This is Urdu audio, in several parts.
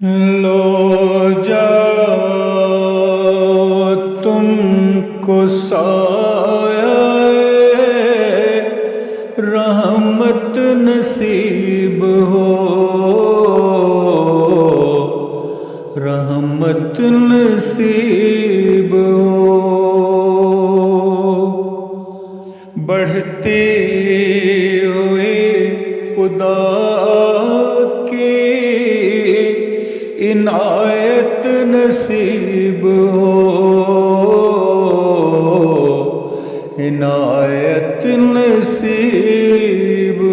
لو جاؤ تم کو سایہ رحمت نصیب ہو، رحمت نصیب ہو، بڑھتی ہوئی خدا کی عنایت نصیب ہو، عنایت نصیب ہو،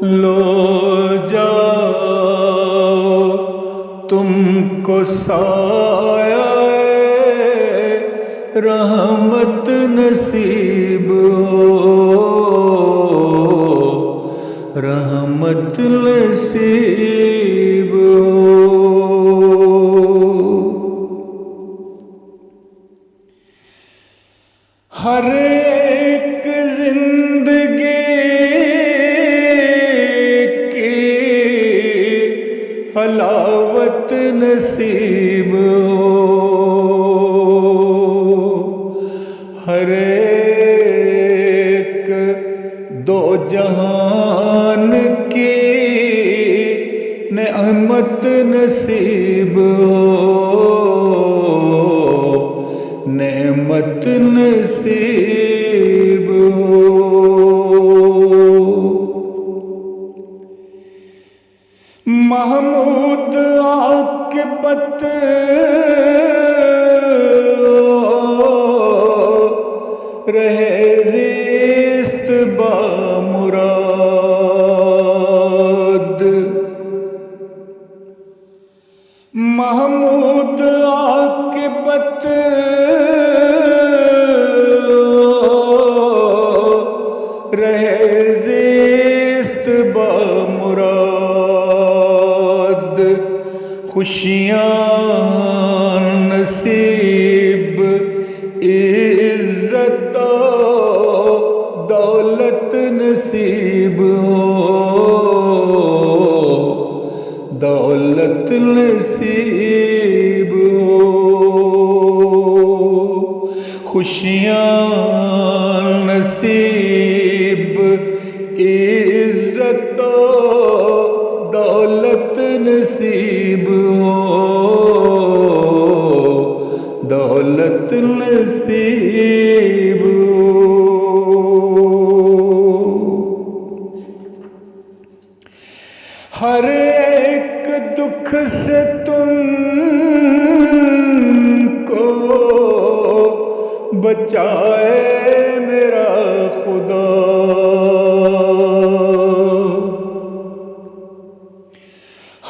لو جاؤ تم کو سایہ رحمت نصیب ہو، رحمت نصیب ہو، ہر ایک زندگی کی حلاوت نصیب ہو، ہر ایک دو جہان کی نعمت نصیب ہو، نعمت نصیب ہو، محمود عاقبت رہے زیست بامراد، محمود عاقبت رہے زیست بامراد، خوشیاں نصیب عزت دولت نصیب ہو، دولت نصیب ہو، خوشیاں نصیب عزت دولت نصیب ہو، دولت نصیب ہو، ہر ایک دکھ سے تم کو بچائے میرا خدا،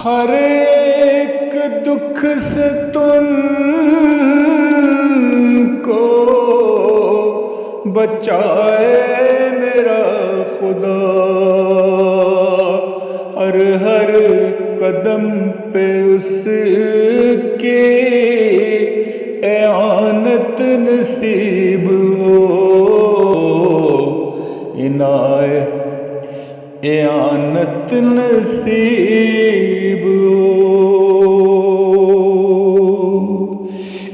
ہر ایک دکھ سے تم کو بچائے میرا خدا، ہر ہر قدم پہ اس کی اعانت نصیب ہو، اعانت نصیب ہو،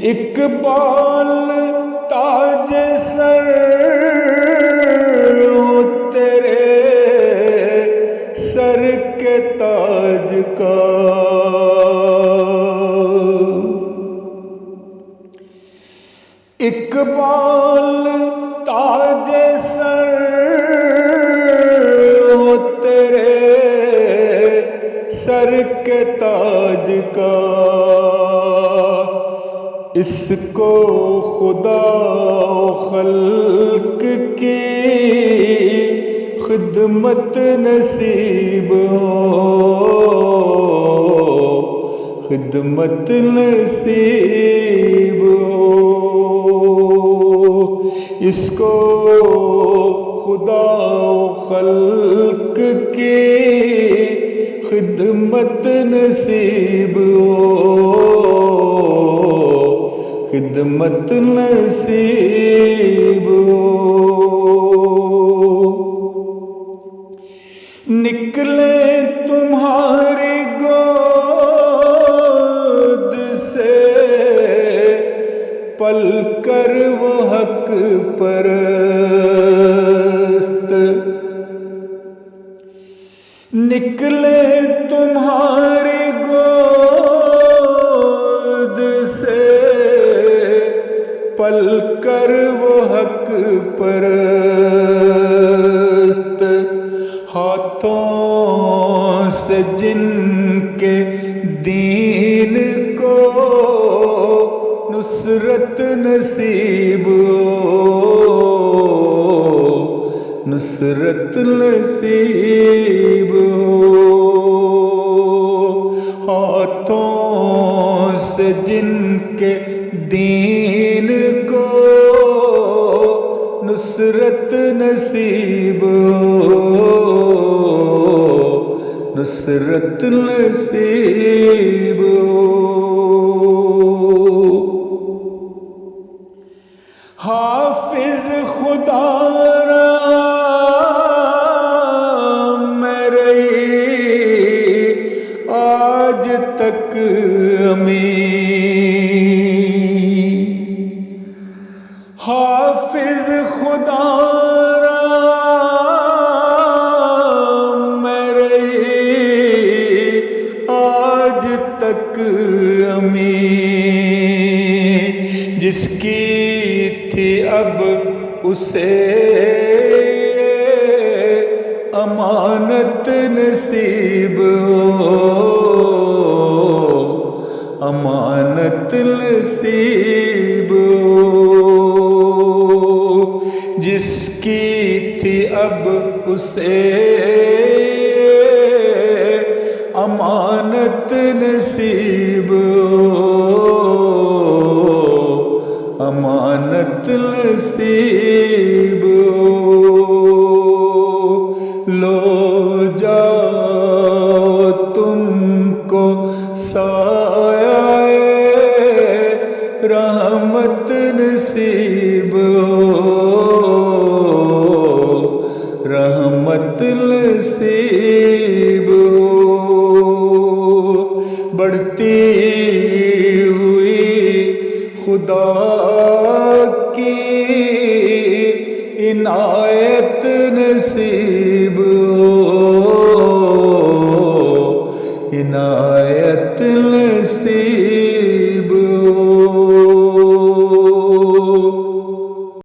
اقبال تاج سر ہو تیرے سر کے تاج کا، اقبال تاج سر ہو تیرے سر کے تاج کا، اس کو خدا و خلق کی خدمت نصیب ہو، خدمت نصیب ہو، اس کو خدا و خلق کی خدمت نصیب ہو، خدمت نصیب ہو، نکلے تمہاری گود سے پل کر وہ حق پرست نکلے تمہاری گود سے پل کر وہ حق پرست ہاتھوں سے جن کے دین کو نصرت نصیب نصرت نصیب ہاتھوں سے جن کے دین کو نصرت نصیب نصرت نصیب حافظ خدا را میں رہی آج تک امین حافظ خدا را میں رہی آج تک امین جس کی تھی اب اسے امانت نصیب امانت نصیب جس کی تھی اب اسے امانت نصیب امانت نصیب لو جاؤ تم کو سایہ رحمت نصیب رحمت نصیب بڑھتی ہوئی خدا کی عنایت نصیب عنایت نصیب